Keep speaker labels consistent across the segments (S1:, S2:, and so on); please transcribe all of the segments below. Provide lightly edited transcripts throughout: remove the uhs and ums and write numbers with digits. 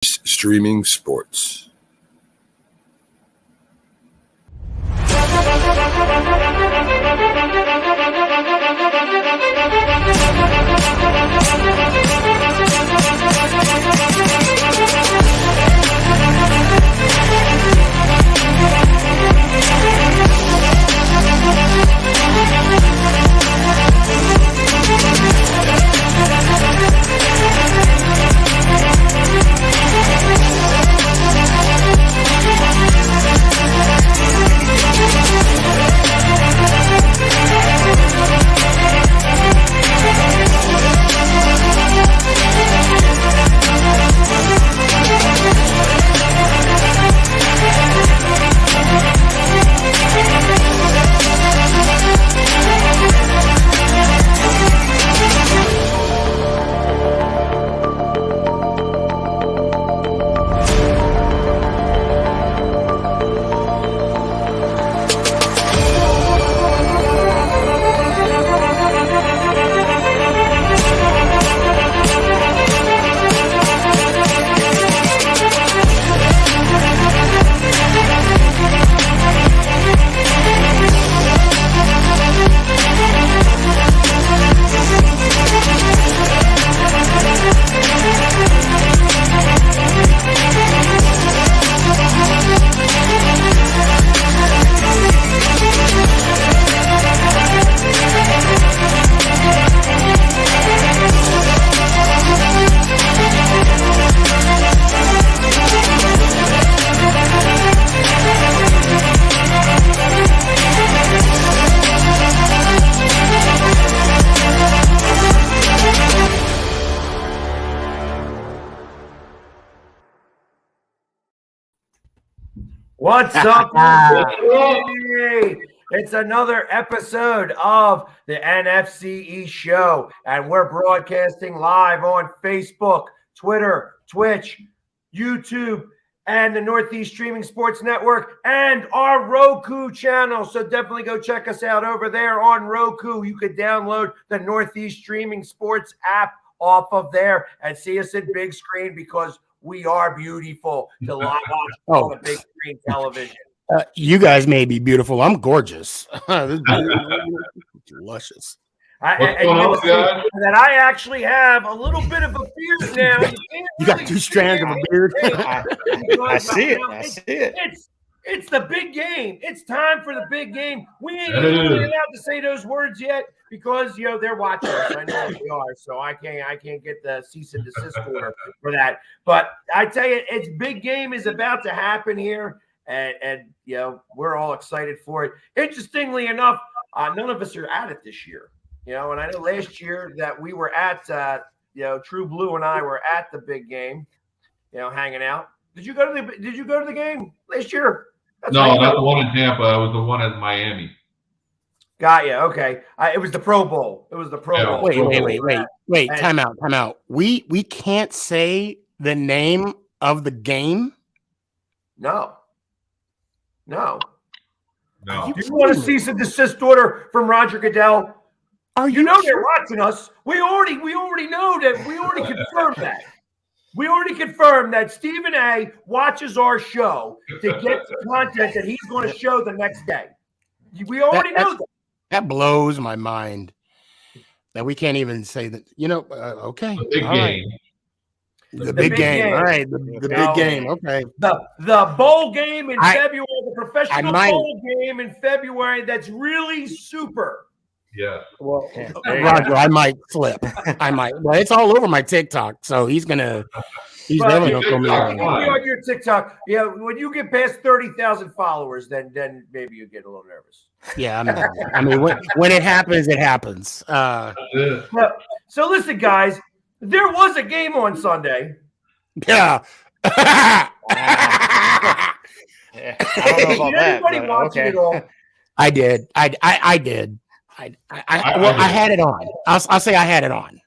S1: Streaming sports.
S2: What's up? Hey, it's another episode of the NFC show, and we're broadcasting live on Facebook, Twitter, Twitch, YouTube, and the Northeast Streaming Sports Network, and our Roku channel. So definitely go check us out over there on Roku. You could download the Northeast Streaming Sports app off of there and see us in big screen because we are beautiful to live watch on a big screen television.
S3: You guys may be beautiful. I'm gorgeous. Luscious.
S2: That I actually have a little bit of a beard now.
S3: You got two strands of a beard.
S2: I see it. It's the big game. It's time for the big game. We ain't really allowed to say those words yet because they're watching us. I know they are, so I can't get the cease and desist order for that. But I tell you, it's big game is about to happen here, and we're all excited for it. Interestingly enough, none of us are at it this year. And I know last year that we were at True Blue and I were at the big game, hanging out. Did you go to the game last year?
S4: No, not the one in Tampa. It was the one in Miami.
S2: Got you. Okay. It was the Pro Bowl. Bowl.
S3: Wait. Time out. We can't say the name of the game?
S2: No. Do you
S3: want
S2: a cease and desist order from Roger Goodell?
S3: They're
S2: watching us. We already know that. We already confirmed that. We already confirmed that Stephen A. watches our show to get the content that he's going to show the next day. We already know that.
S3: That blows my mind that we can't even say that. Okay.
S4: The big game.
S3: The big game. All right. The big game. Okay.
S2: The bowl game in February, the professional bowl game in February that's really super.
S4: Yeah.
S2: Well,
S3: Roger, I might flip. Well, it's all over my TikTok, so he's definitely gonna come
S2: on your TikTok. Yeah, when you get past 30,000 followers, then maybe you get a little nervous.
S3: Yeah, I mean, when it happens, it happens.
S2: So listen, guys, there was a game on Sunday.
S3: Yeah.
S5: I don't know about that.
S2: Anybody watching it all?
S3: I did. I did. I had it on. I'll say I had it on.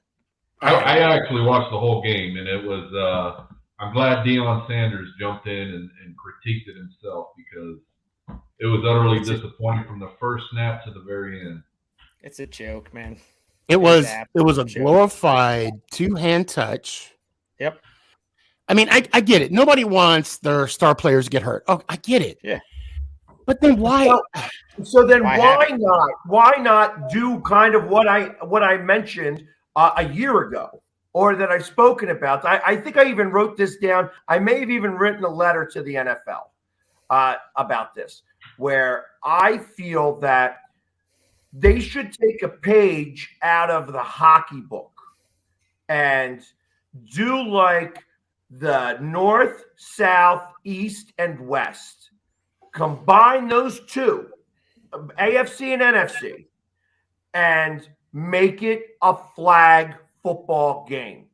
S4: I actually watched the whole game, and it was. I'm glad Deion Sanders jumped in and critiqued it himself because it was utterly disappointing from the first snap to the very end.
S5: It's a joke, man.
S3: It was a glorified two-hand touch.
S5: Yep.
S3: I mean, I get it. Nobody wants their star players to get hurt. Oh, I get it.
S5: Yeah.
S3: But then why?
S2: So then
S5: Why
S2: why
S5: have it?
S2: not? Why not do kind of what I mentioned a year ago, or that I've spoken about? I think I even wrote this down. I may have even written a letter to the NFL about this, where I feel that they should take a page out of the hockey book and do like the North, South, East, and West. Combine those two, AFC and NFC, and make it a flag football game.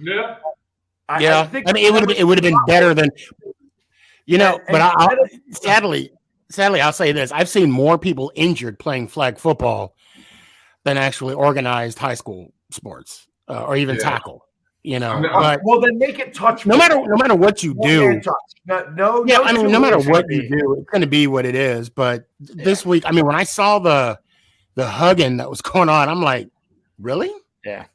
S4: Yeah.
S3: I mean, it would have been better than, but sadly, I'll say this. I've seen more people injured playing flag football than actually organized high school sports or even tackle. But
S2: well, then make it touch.
S3: No matter what you do.
S2: No
S3: matter what you do, it's going to be what it is. But this week, I mean, when I saw the hugging that was going on, I'm like, really?
S5: Yeah.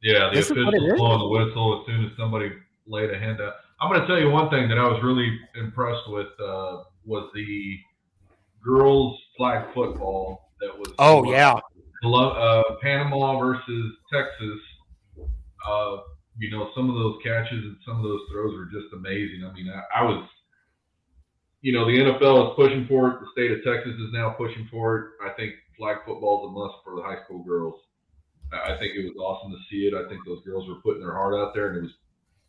S4: Yeah, the officials blowing the whistle as soon as somebody laid a hand out. I'm going to tell you one thing that I was really impressed with was the girls' flag football that was. Panama versus Texas. Some of those catches and some of those throws were just amazing. I mean, I was, the NFL is pushing for it. The state of Texas is now pushing for it. I think flag football is a must for the high school girls. I think it was awesome to see it. I think those girls were putting their heart out there, and it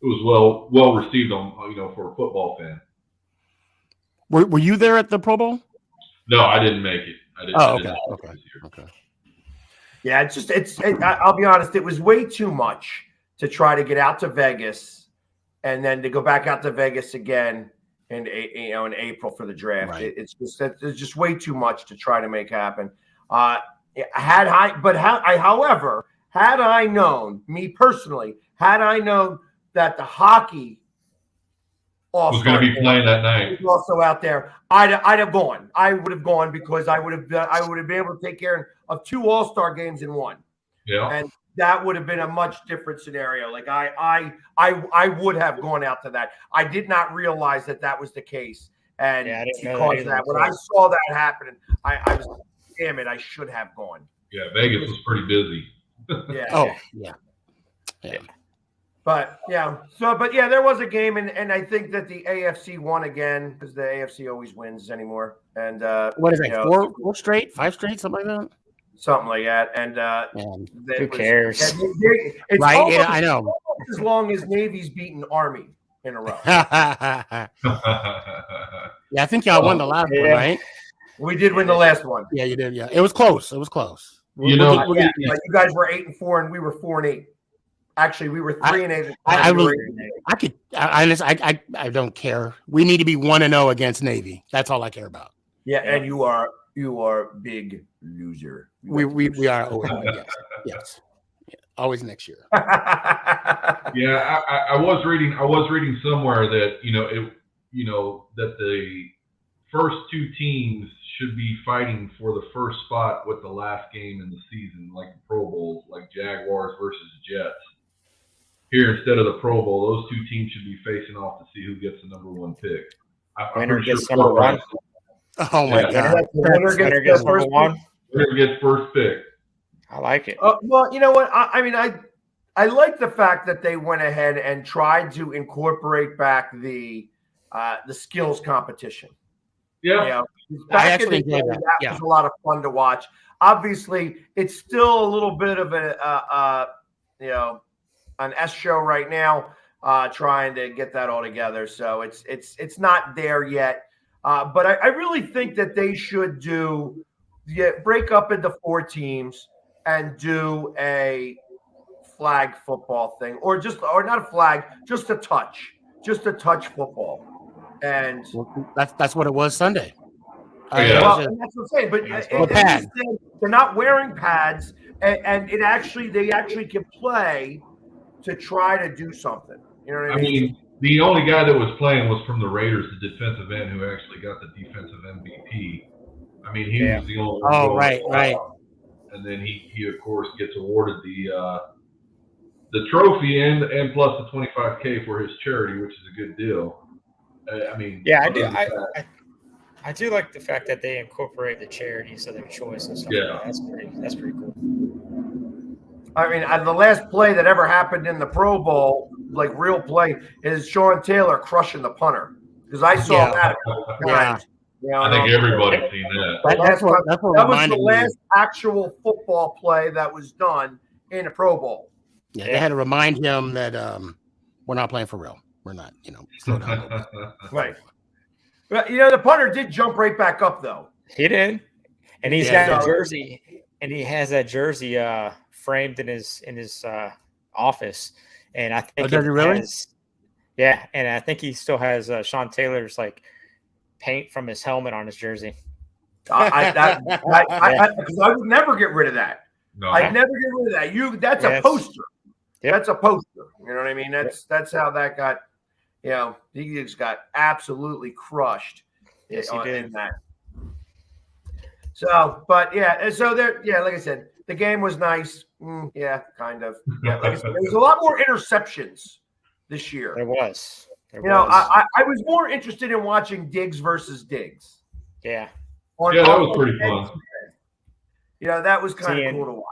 S4: was well received for a football fan.
S3: Were you there at the Pro Bowl?
S4: No, I didn't make it.
S3: Okay.
S2: Yeah, I'll be honest, it was way too much to try to get out to Vegas and then to go back out to Vegas again in April for the draft.
S3: Right.
S2: It's just way too much to try to make happen. However, had I known, me personally, that the hockey
S4: was going to be playing that night,
S2: was also out there, I'd have gone. I would have gone because I would have been able to take care of 2 All-Star games in one.
S4: Yeah,
S2: and that would have been a much different scenario. Like I would have gone out to that. I did not realize that was the case, and because of that, when I saw that happening, I was, damn it, I should have gone.
S4: Yeah, Vegas was pretty busy.
S2: Yeah.
S3: Oh, yeah.
S2: But there was a game, and I think that the AFC won again because the AFC always wins anymore. And
S3: what is it? 4 straight, 5 straight, something like that.
S2: Something like that. And
S5: who cares?
S2: It's
S3: right?
S2: almost,
S3: Yeah, I know.
S2: As long as Navy's beaten Army in a row.
S3: Yeah, I think y'all won the last one, right?
S2: We did win the last one.
S3: Yeah, you did. Yeah, it was close. You
S2: guys were 8-4, and we were 4-8. Actually, we were 3-8.
S3: I don't care. We need to be 1-0 against Navy. That's all I care about.
S2: Yeah, and you are big loser.
S3: We are. Yes. Yeah, always next year.
S4: Yeah, I was reading somewhere that that the first 2 teams should be fighting for the first spot with the last game in the season, like the Pro Bowls, like Jaguars versus Jets. Here, instead of the Pro Bowl, those 2 teams should be facing off to see who gets the number 1 pick.
S5: Winner gets number 1.
S3: Oh my God!
S5: Winner gets number 1.
S4: Winner gets first pick.
S5: I like it.
S2: Well, you know what? I like the fact that they went ahead and tried to incorporate back the skills competition.
S4: Yeah,
S3: I actually enjoyed that.
S2: That was a lot of fun to watch. Obviously, it's still a little bit of an S show right now, trying to get that all together. So it's not there yet. But I really think that they should break up into 4 teams and do a flag football thing, or not a flag, just a touch football. And
S3: that's what it was Sunday.
S2: that's what I'm saying. But they're not wearing pads, and they actually can play to try to do something. You know what I mean?
S4: I mean, the only guy that was playing was from the Raiders, the defensive end who actually got the defensive MVP. I mean, he was the only one.
S3: Oh, right.
S4: And then he of course gets awarded the trophy and plus the $25K for his charity, which is a good deal. I mean,
S5: yeah, I do. I do like the fact that they incorporate the charities of their choice and stuff.
S4: Yeah.
S5: Like that. That's pretty cool.
S2: I mean, the last play that ever happened in the Pro Bowl, like real play, is Sean Taylor crushing the punter. Because I saw that a couple of times.
S4: I think everybody's seen that.
S3: That's what
S2: that was the
S3: reminded
S2: last
S3: me.
S2: actual football play that was done in a Pro Bowl.
S3: Yeah, they had to remind him that we're not playing for real. We're not, slow down a little bit.
S2: Right. But, the punter did jump right back up, though.
S5: He did. And he's got a jersey, and he has that jersey framed in his office. And I think
S3: does he really?
S5: Yeah, and I think he still has Sean Taylor's like paint from his helmet on his jersey.
S2: Because I would never get rid of that.
S4: No.
S2: I'd never get rid of that. That's a poster.
S5: Yep.
S2: That's a poster. You know what I mean? That's how that got. He just got absolutely crushed.
S5: Yes, he did.
S2: In that. So, but so there. Yeah, like I said, the game was nice. Kind of. Yeah, like I said, there was a lot more interceptions this year.
S5: There was.
S2: I was more interested in watching Diggs versus Diggs.
S5: Yeah.
S4: That was pretty fun.
S2: That was kind of cool to watch.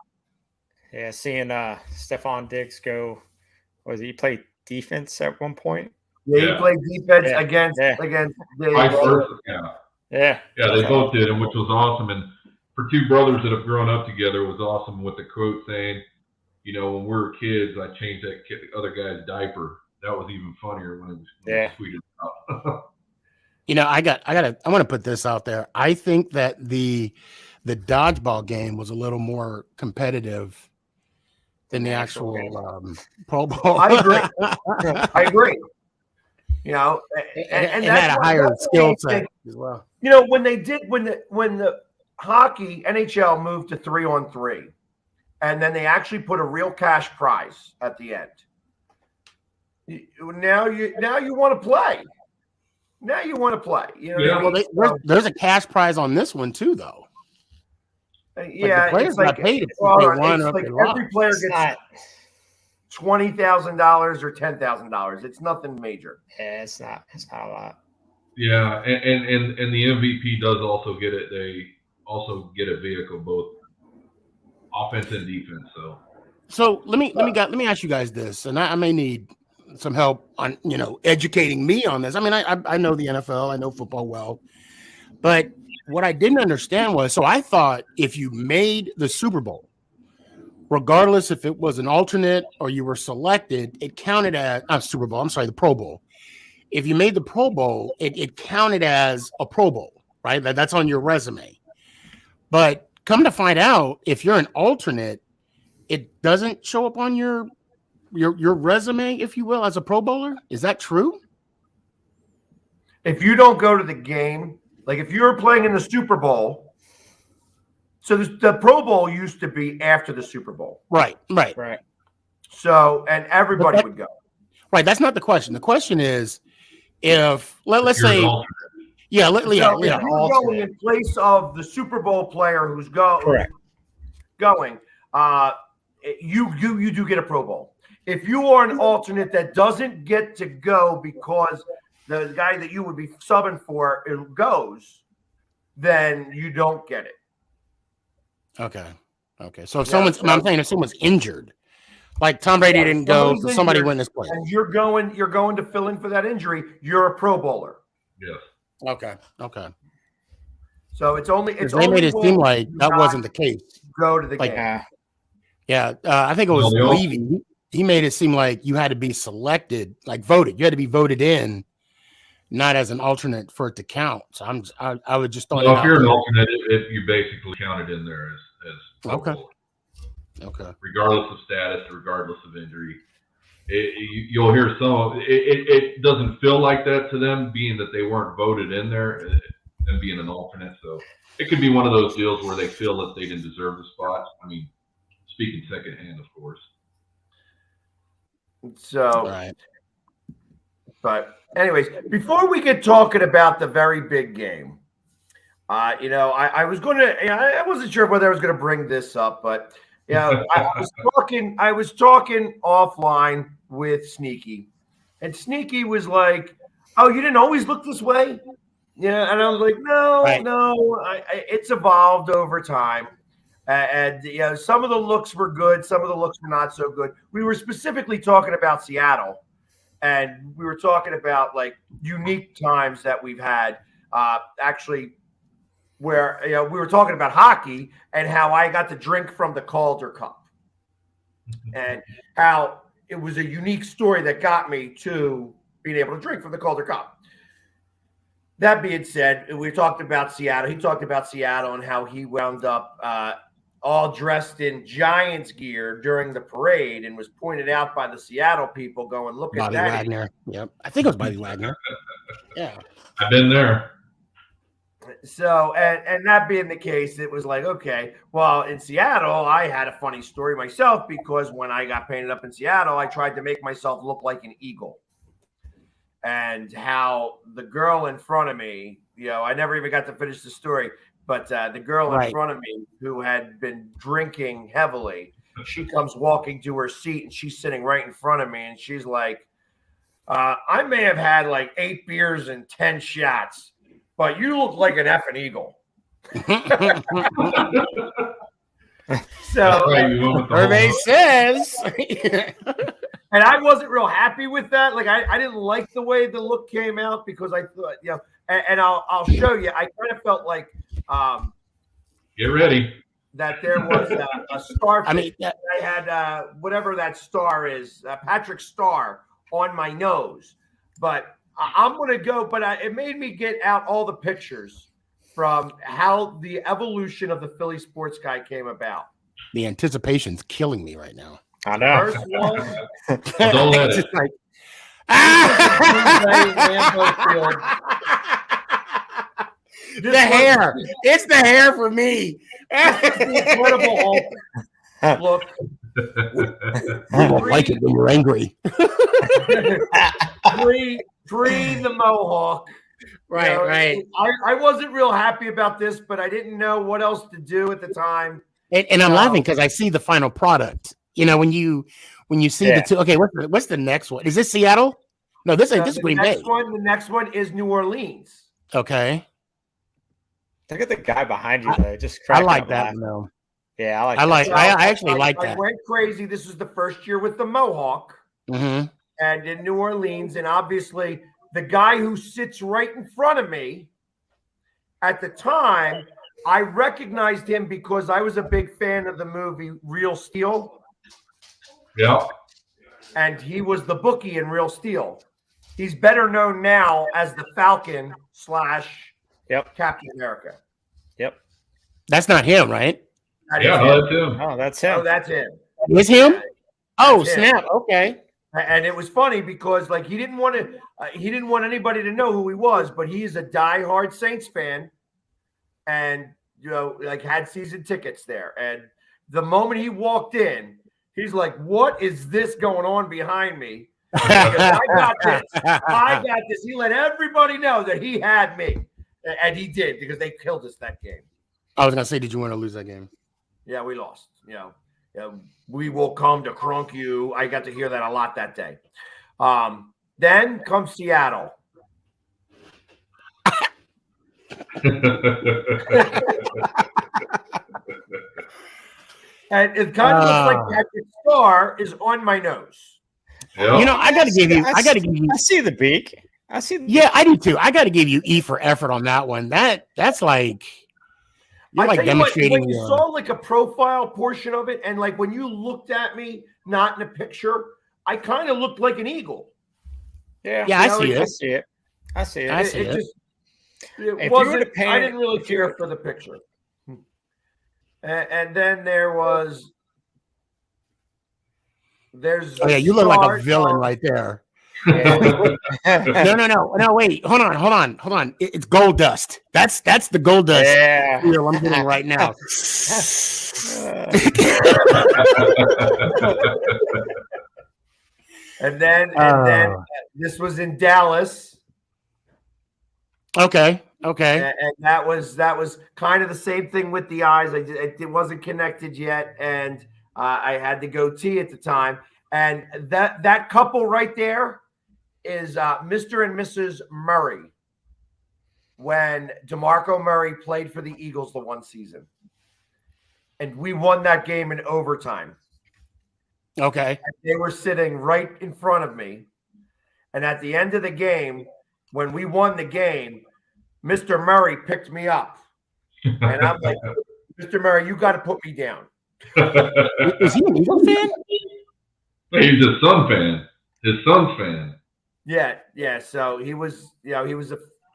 S5: Yeah, seeing Stephon Diggs go. He played defense at one point?
S2: Yeah, he played defense against Diggs.
S4: Vice versa.
S5: Yeah,
S4: they both did, and which was awesome. And for two brothers that have grown up together, it was awesome with the quote saying, when we were kids, I changed that other guy's diaper. That was even funnier when it was tweeted out.
S3: I want to put this out there. I think that the dodgeball game was a little more competitive than the actual Pro Bowl.
S2: I agree. And
S3: had a higher skill set as well.
S2: When the hockey NHL moved to 3-on-3, and then they actually put a real cash prize at the end. Now you want to play. Now you want to play.
S3: There's a cash prize on this one too, though.
S2: The
S3: players got paid if they won or if they lost.
S2: Every player gets $20,000 or $10,000. It's nothing major.
S5: Yeah, it's not a lot.
S4: Yeah, and the MVP does also get it. They also get a vehicle, both offense and defense.
S3: So let me ask you guys this, and I may need some help on educating me on this. I mean, I know the NFL, I know football well, but what I didn't understand was, so I thought if you made the Super Bowl, regardless if it was an alternate or you were selected, it counted as the Pro Bowl. If you made the Pro Bowl, it counted as a Pro Bowl, right? That's on your resume. But come to find out, if you're an alternate, it doesn't show up on your resume, if you will, as a Pro Bowler. Is that true?
S2: If you don't go to the game, like if you were playing in the Super Bowl, so the Pro Bowl used to be after the Super Bowl.
S3: Right.
S2: So, and everybody would go.
S3: Right. That's not the question. The question is, if let's say,
S2: if you're going in place of the Super Bowl player who's going, you do get a Pro Bowl. If you are an alternate that doesn't get to go because the guy that you would be subbing for goes, then you don't get it.
S3: Okay. So if someone's injured, like Tom Brady didn't go, so somebody win this play,
S2: and you're going to fill in for that injury, you're a Pro Bowler.
S4: Yes.
S3: Okay.
S2: So it's only
S3: they made it seem like that wasn't the case.
S2: Go to the game.
S3: Yeah, I think it was Levy. He made it seem like you had to be selected, like voted. You had to be voted in, not as an alternate for it to count. So I would just thought.
S4: So if you're an alternate, you basically counted in there as
S3: okay.
S4: Okay. Regardless of status, regardless of injury, you'll hear some. It doesn't feel like that to them, being that they weren't voted in there and being an alternate. So it could be one of those deals where they feel that they didn't deserve the spot. I mean, speaking secondhand, of course.
S2: So,
S3: right.
S2: But anyways, before we get talking about the very big game, I was going to, I wasn't sure whether I was going to bring this up, but I was talking offline with Sneaky, and Sneaky was like, "Oh, you didn't always look this way." Yeah, and I was like, "No, it's evolved over time." And some of the looks were good, some of the looks were not so good. We were specifically talking about Seattle, and we were talking about like unique times that we've had. Actually, where we were talking about hockey and how I got to drink from the Calder Cup, and how it was a unique story that got me to being able to drink from the Calder Cup. That being said, we talked about Seattle. He talked about Seattle and how he wound up all dressed in Giants gear during the parade and was pointed out by the Seattle people going, "Look
S3: Bobby
S2: at that."
S3: Wagner. Yep. I think it was Bobby Wagner. Yeah.
S4: I've been there.
S2: So, and that being the case, it was like, okay, well, in Seattle, I had a funny story myself because when I got painted up in Seattle, I tried to make myself look like an eagle. And how the girl in front of me, I never even got to finish the story, but the girl in front of me who had been drinking heavily, she comes walking to her seat and she's sitting right in front of me. And she's like, I may have had like 8 beers and 10 shots, but you look like an effing eagle. So
S3: Hervé says.
S2: And I wasn't real happy with that. Like I didn't like the way the look came out because I thought, and I'll show you. I kind of felt like
S4: get ready
S2: that there was a star.
S3: I
S2: had whatever that star is, Patrick Star on my nose. But I'm gonna go. But it made me get out all the pictures from how the evolution of the Philly sports guy came about.
S3: The anticipation's killing me right now.
S5: I know.
S2: First one,
S4: well, don't let it.
S3: Like, the hair. It's the hair for me.
S2: Incredible Hulk look.
S3: You won't like it when you're angry.
S2: Pre the mohawk.
S3: Right.
S2: I wasn't real happy about this, but I didn't know what else to do at the time.
S3: And I'm laughing because I see the final product. When you see the two. Okay, what's the next one? Is this Seattle? No, this is Green Bay.
S2: The next one is New Orleans.
S3: Okay.
S5: Look at the guy behind you, though. Just
S3: I like that. No.
S5: Yeah,
S3: I actually like that.
S2: I went crazy. This was the first year with the mohawk,
S3: and
S2: in New Orleans, and obviously the guy who sits right in front of me at the time, I recognized him because I was a big fan of the movie Real Steel.
S4: Yeah.
S2: And he was the bookie in Real Steel. He's better known now as the Falcon / Captain America.
S5: Yep.
S3: That's not him, right?
S4: That's him.
S5: Oh, that's him.
S2: Oh, that's him.
S3: Is him? Oh,
S2: that's
S3: snap.
S2: Him.
S3: Okay.
S2: And it was funny because like he didn't want anybody to know who he was, but he is a diehard Saints fan, and had season tickets there. And the moment he walked in, he's like, "What is this going on behind me?" I got this. He let everybody know that he had me, and he did because they killed us that game.
S3: I was gonna say, did you want to lose that game?
S2: Yeah, we lost. We will come to crunk you. I got to hear that a lot that day. Then comes Seattle. And it kind of looks like that star is on my nose.
S4: Yep.
S3: I gotta give you.
S5: I see the beak.
S3: Yeah, I do too. I gotta give you E for effort on that one. That's like you're like demonstrating.
S2: When you saw like a profile portion of it, and like when you looked at me, not in a picture, I kind of looked like an eagle.
S5: Yeah,
S3: I see it.
S5: I see it.
S2: It wasn't. I didn't really care for the picture. And then there's.
S3: Oh yeah, you look like a villain right there.
S5: Yeah.
S3: No, wait, hold on. It's gold dust. That's the gold dust feel I'm getting right now.
S2: and then this was in Dallas.
S3: Okay.
S2: And that was kind of the same thing with the eyes. It wasn't connected yet, and I had the goatee at the time, and that couple right there is Mr. and Mrs. Murray when DeMarco Murray played for the Eagles the one season. And we won that game in overtime.
S3: Okay.
S2: And they were sitting right in front of me. And at the end of the game, when we won the game, Mr. Murray picked me up. And I'm like, Mr. Murray, you got to put me down.
S3: Is he an Eagles fan?
S4: He's a Sun fan. His son's fan.
S2: Yeah. So he was, like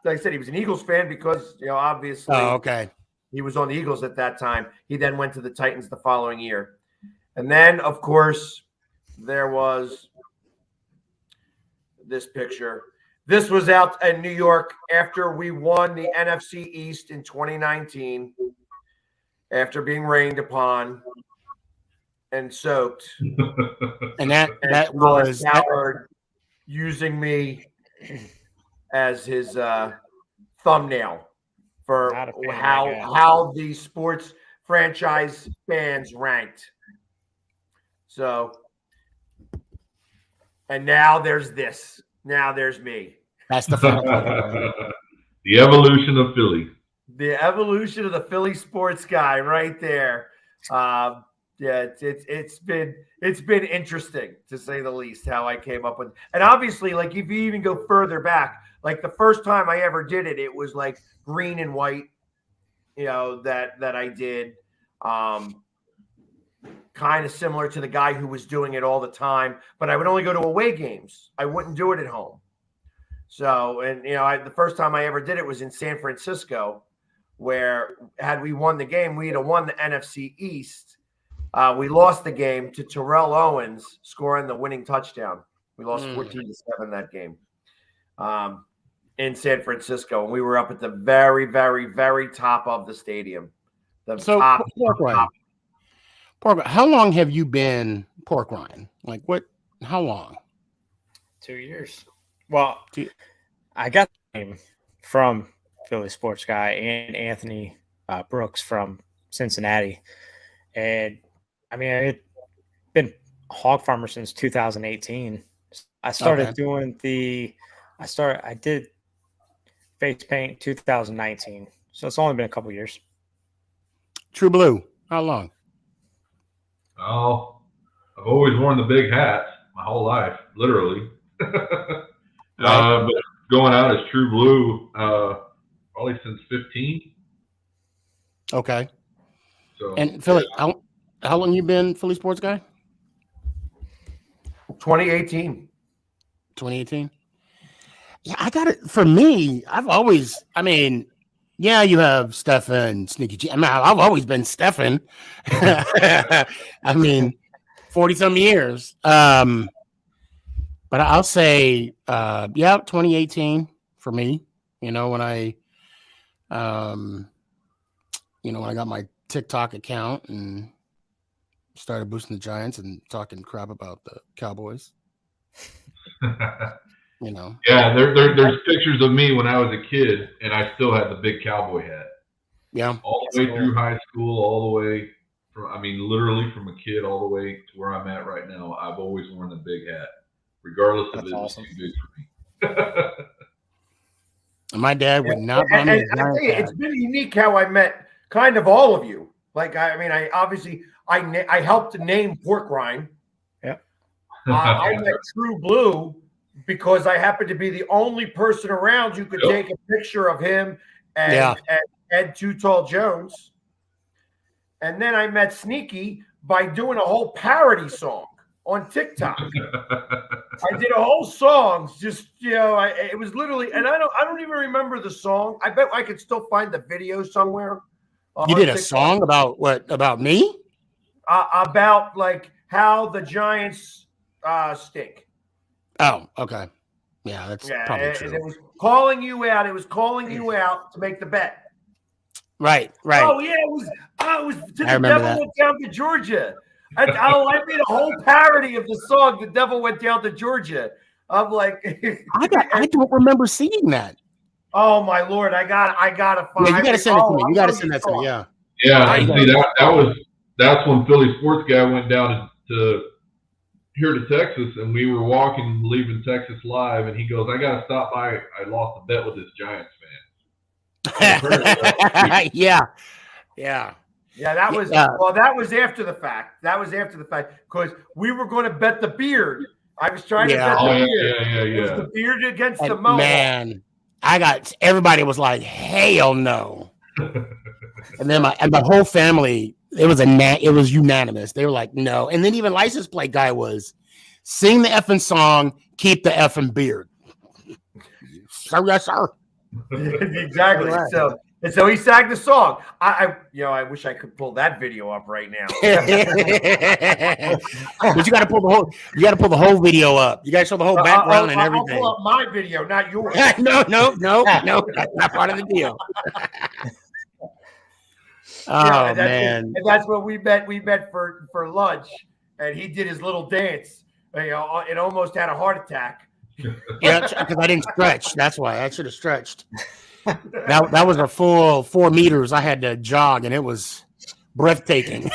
S2: I said, he was an Eagles fan because, obviously.
S3: Oh, okay.
S2: He was on the Eagles at that time. He then went to the Titans the following year. And then, of course, there was this picture. This was out in New York after we won the NFC East in 2019, after being rained upon and soaked.
S3: And that was
S2: Howard using me as his thumbnail for how the sports franchise fans ranked. So, and now there's this. Now there's me.
S3: That's the fun part.
S4: The evolution of Philly.
S2: The evolution of the Philly sports guy, right there. It's been interesting to say the least how I came up with. And obviously, like if you even go further back, like the first time I ever did it, it was like green and white. That I did. Kind of similar to the guy who was doing it all the time, but I would only go to away games. I wouldn't do it at home. So, and the first time I ever did it was in San Francisco, where had we won the game, we'd have won the NFC East. We lost the game to Terrell Owens scoring the winning touchdown. We lost 14-7 that game in San Francisco, and we were up at the very, very, very top of the stadium.
S3: Pork, how long have you been Pork Rind? Like what? How long?
S5: 2 years. Well, I got the name from Philly Sports Guy and Anthony Brooks from Cincinnati, and I mean I've been a hog farmer since 2018. I started doing I did face paint 2019, so it's only been a couple years.
S3: True Blue, how long?
S4: Oh, I've always worn the big hat my whole life, literally. But going out as True Blue, probably since 15.
S3: Okay.
S4: So,
S3: and Philly, how long you been Philly Sports Guy?
S2: 2018.
S3: 2018. Yeah, I got it. For me, I've always. I mean. Yeah, you have Stefan, Sneaky G. I mean, I've always been Stefan. I mean, 40-some years. But I'll say, 2018 for me. When I, when I got my TikTok account and started boosting the Giants and talking crap about the Cowboys.
S4: Yeah, there's pictures of me when I was a kid, and I still had the big cowboy hat.
S3: Yeah,
S4: all the way through high school, all the way from literally from a kid all the way to where I'm at right now. I've always worn the big hat, regardless of it was too big for me.
S3: My dad would not.
S2: And I tell you, it's been unique how I met kind of all of you. Like I obviously helped to name Pork Rind.
S5: Yeah,
S2: I met True Blue because I happened to be the only person around who could take a picture of him and Ed Too Tall Jones. And then I met Sneaky by doing a whole parody song on TikTok. I did a whole song, just it was literally, and I don't even remember the song. I bet I could still find the video somewhere.
S3: You did a song about what? About me?
S2: About like how the Giants stink.
S3: Oh, okay. Yeah, that's probably true.
S2: And it was calling you out. It was calling you out to make the bet.
S3: Right.
S2: Oh yeah, it was to the devil went down to Georgia. I made a whole parody of the song "The Devil Went Down to Georgia." I'm like,
S3: I don't remember seeing that.
S2: Oh my Lord, I gotta find.
S3: Yeah, you gotta send it to me. You gotta send that to me. Yeah.
S4: Yeah, I see that was that's when Philly Sports Guy went down to here to Texas, and we were walking, leaving Texas Live, and he goes, "I got to stop by. I lost a bet with this Giants fan."
S3: Yeah.
S2: Yeah, that was that was after the fact. That was after the fact because we were going to bet the beard. I was trying to bet the beard. It was the beard against the mohawk.
S3: Man, everybody was like, "Hell no!" And then my whole family, it was unanimous. They were like, "No." And then even license plate guy was, "Sing the effing song, keep the effing beard." Yes, sir.
S2: Exactly. Right. So he sang the song. I wish I could pull that video up right now.
S3: But you got to pull the whole video up. You got to show the whole background and everything.
S2: I'll pull up my video, not yours.
S3: No, that's not part of the deal. Man,
S2: and that's what we bet. We bet for lunch, and he did his little dance. It almost had a heart attack.
S3: Yeah, because I didn't stretch. That's why I should have stretched. That was a full 4 meters. I had to jog, and it was breathtaking.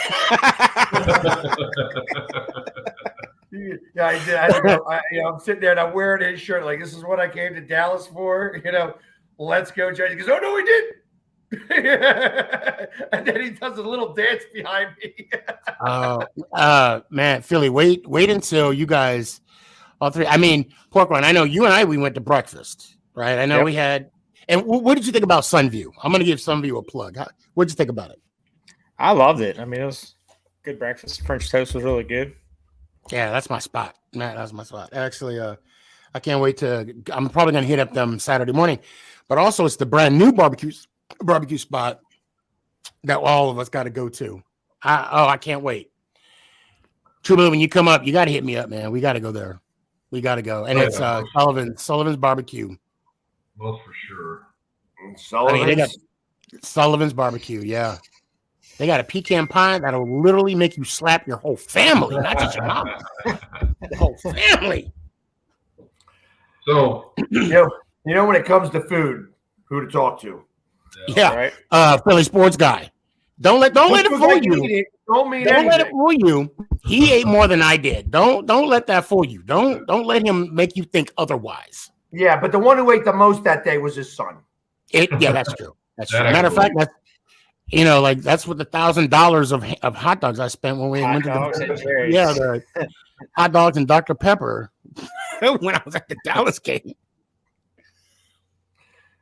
S2: Yeah, I did. I'm sitting there and I'm wearing his shirt. Like, this is what I came to Dallas for. Let's go, Judge. He goes, "Oh no, we didn't." And then he does a little dance behind me.
S3: Man, Philly, wait until you guys, all three. I mean, Porkline, I know you and we went to breakfast, right? I know we had. And what did you think about Sunview? I'm going to give Sunview a plug. What did you think about it?
S5: I loved it. I mean, it was good breakfast. French toast was really good.
S3: Yeah, that's my spot. Man, that's my spot. Actually, I can't wait I'm probably going to hit up them Saturday morning. But also, it's the brand new barbecue spot that all of us got to go to. I can't wait. True Blue, when you come up, you got to hit me up, man. We got to go there. We got to go. And it's Sullivan's Barbecue.
S4: Most for sure.
S3: They got Sullivan's Barbecue, yeah. They got a pecan pie that'll literally make you slap your whole family, not just your mom. The whole family.
S4: So,
S2: when it comes to food, who to talk to?
S3: Yeah, right? Philly Sports Guy. Don't let it fool you.
S2: Don't
S3: let it fool you. He ate more than I did. Don't let that fool you. Don't let him make you think otherwise.
S2: Yeah, but the one who ate the most that day was his son.
S3: Yeah, that's true. That's true. Matter of fact, that's what the $1,000 of hot dogs I spent when we went to the hot dogs and Dr. Pepper when I was at the Dallas game.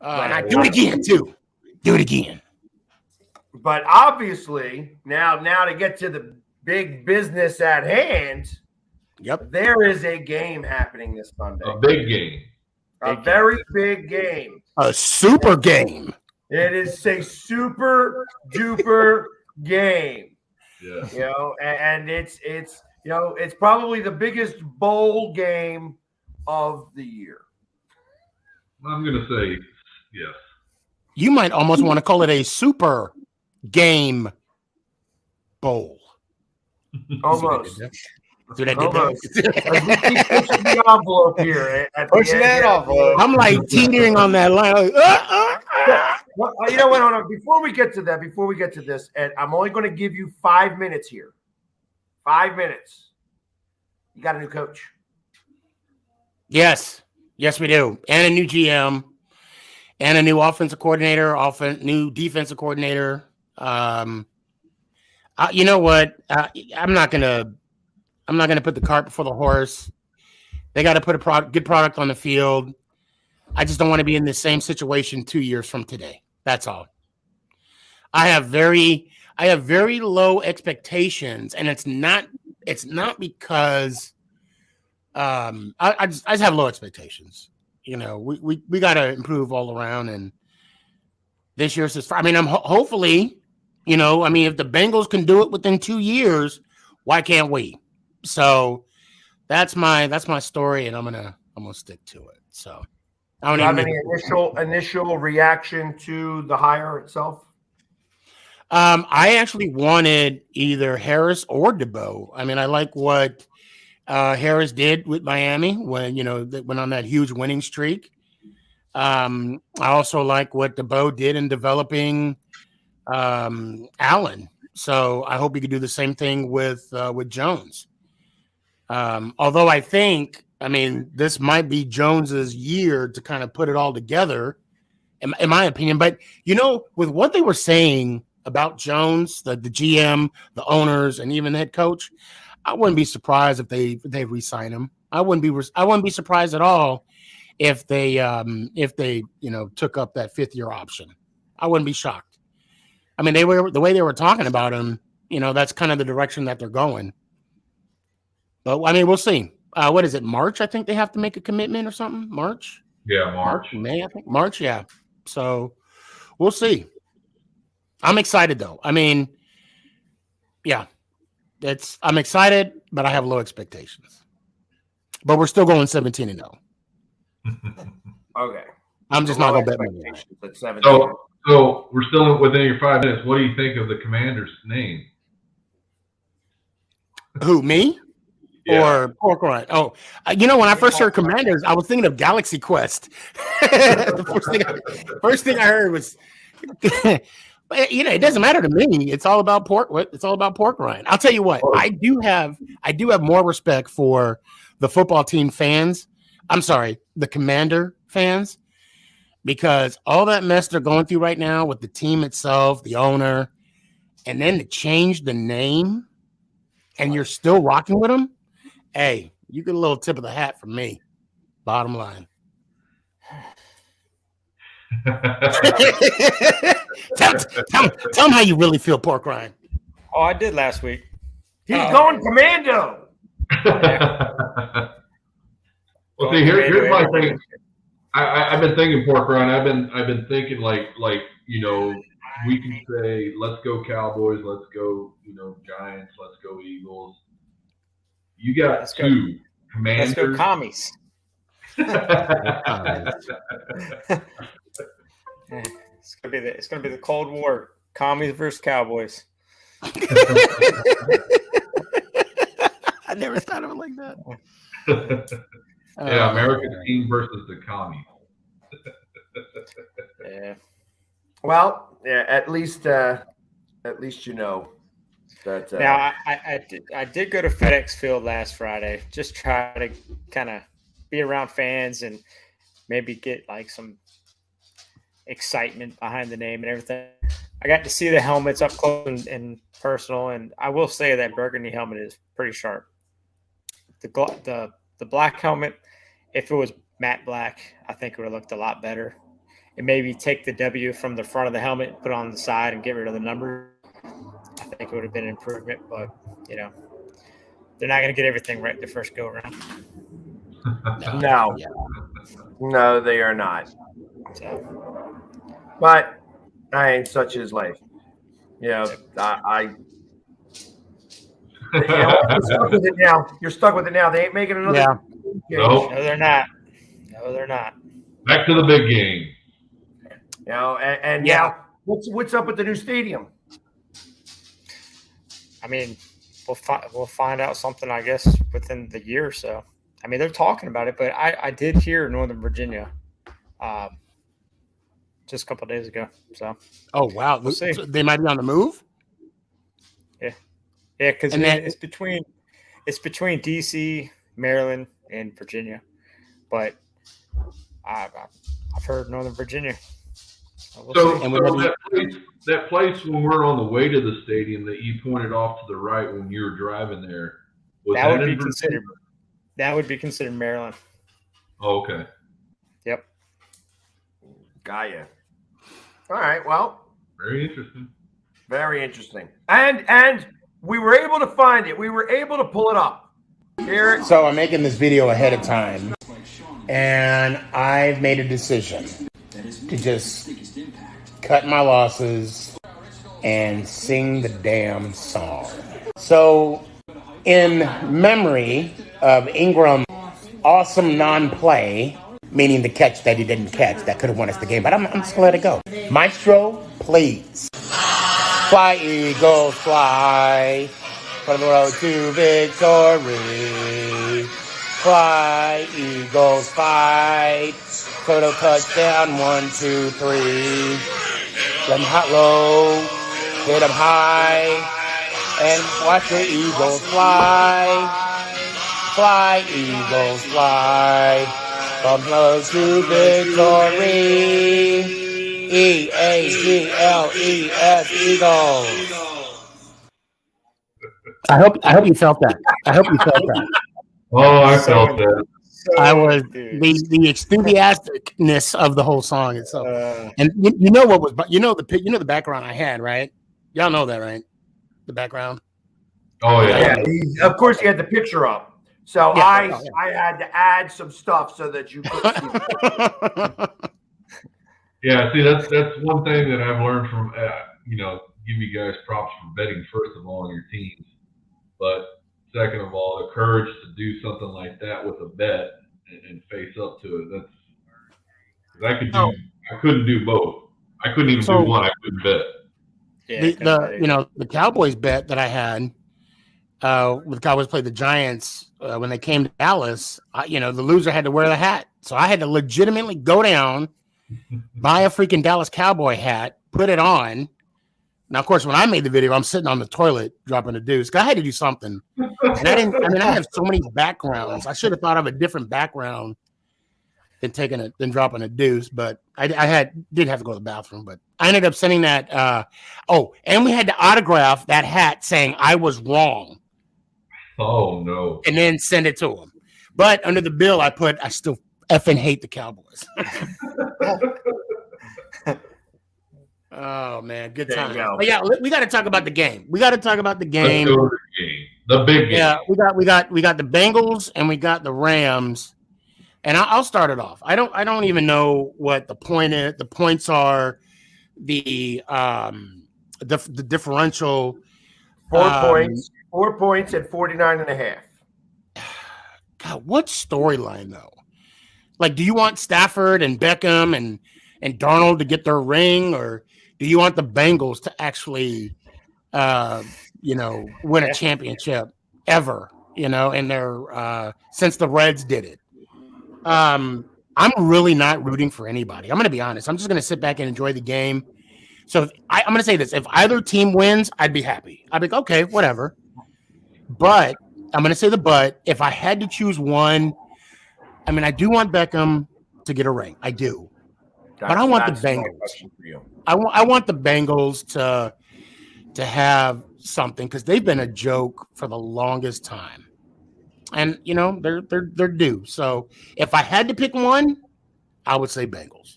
S3: And I do it again too. Do it again.
S2: But obviously, now to get to the big business at hand, there is a game happening this Sunday.
S4: A big game.
S2: A very big game.
S3: A super game.
S2: It is a super duper game.
S4: Yeah.
S2: And it's probably the biggest bowl game of the year.
S4: I'm gonna say yes.
S3: You might almost want to call it a super game bowl.
S2: Almost.
S3: So that pushing
S2: the envelope here.
S5: Pushing that envelope.
S3: I'm like teetering on that line.
S2: Well, you know what? Hold on. Before we get to this, and I'm only going to give you 5 minutes here. 5 minutes. You got a new coach. Yes,
S3: we do, and a new GM, and a new offensive coordinator, new defensive coordinator. You know what? I'm not gonna put the cart before the horse. They got to put a good product on the field. I just don't want to be in the same situation 2 years from today. That's all. I have very low expectations, and it's not because I just have low expectations. We got to improve all around, and this year's just. I mean, I'm hopefully, if the Bengals can do it within 2 years, why can't we? So that's my story, and I'm gonna stick to it. So I don't
S2: have any initial reaction to the hire itself.
S3: I actually wanted either Harris or DeBow. I mean, I like what Harris did with Miami when they went on that huge winning streak. I also like what DeBow did in developing Allen. So I hope he could do the same thing with Jones. Although I think, this might be Jones's year to kind of put it all together, in my opinion. But, with what they were saying about Jones, the GM, the owners, and even the head coach, I wouldn't be surprised if they re-sign him. I wouldn't be surprised at all if they took up that 5th-year option. I wouldn't be shocked. The way they were talking about him, that's kind of the direction that they're going. But we'll see. What is it? March? I think they have to make a commitment or something. March?
S4: Yeah, March.
S3: May, I think. March, yeah. So we'll see. I'm excited though. Yeah. I'm excited, but I have low expectations. But we're still going 17-0.
S2: Okay.
S3: I'm just not going to bet money on it.
S2: At 17.
S4: So we're still within your 5 minutes. What do you think of the commander's name?
S3: Who, me?
S4: Yeah.
S3: Or Pork Rind? Oh, when I first heard Commanders, I was thinking of Galaxy Quest. The first thing I heard was, but it doesn't matter to me. It's all about pork. It's all about Pork Rind. I'll tell you what. I do have more respect for the football team fans. I'm sorry, the Commander fans, because all that mess they're going through right now with the team itself, the owner, and then to change the name, and you're still rocking with them. Hey, you get a little tip of the hat from me. Bottom line. tell them how you really feel, Pork Rind.
S5: Oh, I did last week.
S2: He's going commando.
S4: Well, see, here's my thing. I've been thinking, Pork Rind. I've been thinking like we can say, let's go Cowboys, let's go Giants, let's go Eagles. You got two Commanders.
S5: Let's go commies. It's gonna be the Cold War. Commies versus Cowboys.
S3: I never thought of it like that.
S4: Yeah, America's team versus the commies.
S5: Yeah.
S2: Well, yeah. At least that.
S5: Now I did go to FedEx Field last Friday. Just try to kind of be around fans and maybe get like some excitement behind the name and everything. I got to see the helmets up close and personal, and I will say that burgundy helmet is pretty sharp. The black helmet, if it was matte black, I think it would have looked a lot better. And maybe take the W from the front of the helmet, put it on the side, and get rid of the number. I think it would have been an improvement, but they're not going to get everything right the first go around.
S2: No, they are not.
S5: So.
S2: But such is life. You're stuck with it now. You're stuck with it now. They ain't making another.
S3: Yeah.
S4: Nope.
S5: No, they're not. No, they're not.
S4: Back to the big game.
S2: What's up with the new stadium?
S5: We'll find out something, I guess, within the year or so. They're talking about it, but I did hear Northern Virginia just a couple of days ago. So.
S3: Oh wow! We'll see. So they might be on the move.
S5: Yeah, because it's between DC, Maryland, and Virginia, but I've heard Northern Virginia.
S4: So that place when we're on the way to the stadium that you pointed off to the right when you were driving there,
S5: that would be considered. That would be considered Maryland.
S4: Oh, okay.
S5: Yep.
S2: Got you. All right. Well.
S4: Very interesting.
S2: Very interesting. And we were able to find it. We were able to pull it up. Here.
S3: So I'm making this video ahead of time, and I've made a decision to just cut my losses and sing the damn song. So, in memory of Ingram's awesome non-play, meaning the catch that he didn't catch that could have won us the game, but I'm just gonna let it go. Maestro, please. Fly, Eagles, fly for the road to victory. Fly, Eagles, fight. Total touchdown, 1, 2, 3. Let me hot low. get up high, and watch the eagles fly. Fly, eagles, fly, from close to victory. EAGLES, Eagles. I hope you felt that. I hope you felt that.
S4: Oh, I felt that.
S3: I was the enthusiasticness of the whole song itself. And you know what was the background I had, right? Y'all know that, right? The background.
S4: Oh yeah.
S2: Of course, you had the picture up. So I had to add some stuff so that you could see it.
S4: Yeah, see, that's one thing that I've learned from, give you guys props for betting, first of all, on your teams. But second of all, the courage to do something like that with a bet and face up to it. I couldn't do both. I couldn't even do one. I couldn't bet.
S3: Yeah, the Cowboys bet that I had, when the Cowboys played the Giants, when they came to Dallas, the loser had to wear the hat. So I had to legitimately go down, buy a freaking Dallas Cowboy hat, put it on. Now, of course, when I made the video, I'm sitting on the toilet dropping a deuce. I had to do something. And I have so many backgrounds. I should have thought of a different background than dropping a deuce, but I did have to go to the bathroom, but I ended up sending that. And we had to autograph that hat saying I was wrong.
S4: Oh no.
S3: And then send it to him. But under the bill, I still effing hate the Cowboys. Oh man, good time. But yeah, we got to talk about the game.
S4: Let's go to the game. The big game.
S3: Yeah, we got the Bengals and we got the Rams. And I'll start it off. I don't even know what the point is. The points are the differential.
S2: 4 points. 4 points at 49.5.
S3: God, what storyline though? Like, do you want Stafford and Beckham and Darnold to get their ring, or do you want the Bengals to actually, win a championship ever? And they're since the Reds did it. I'm really not rooting for anybody. I'm going to be honest. I'm just going to sit back and enjoy the game. So I'm going to say this. If either team wins, I'd be happy. I'd be like, okay, whatever. But I'm going to say if I had to choose one, I do want Beckham to get a ring. I do. But I want the Bengals. I want the Bengals to have something because they've been a joke for the longest time. And they're due. So if I had to pick one, I would say Bengals.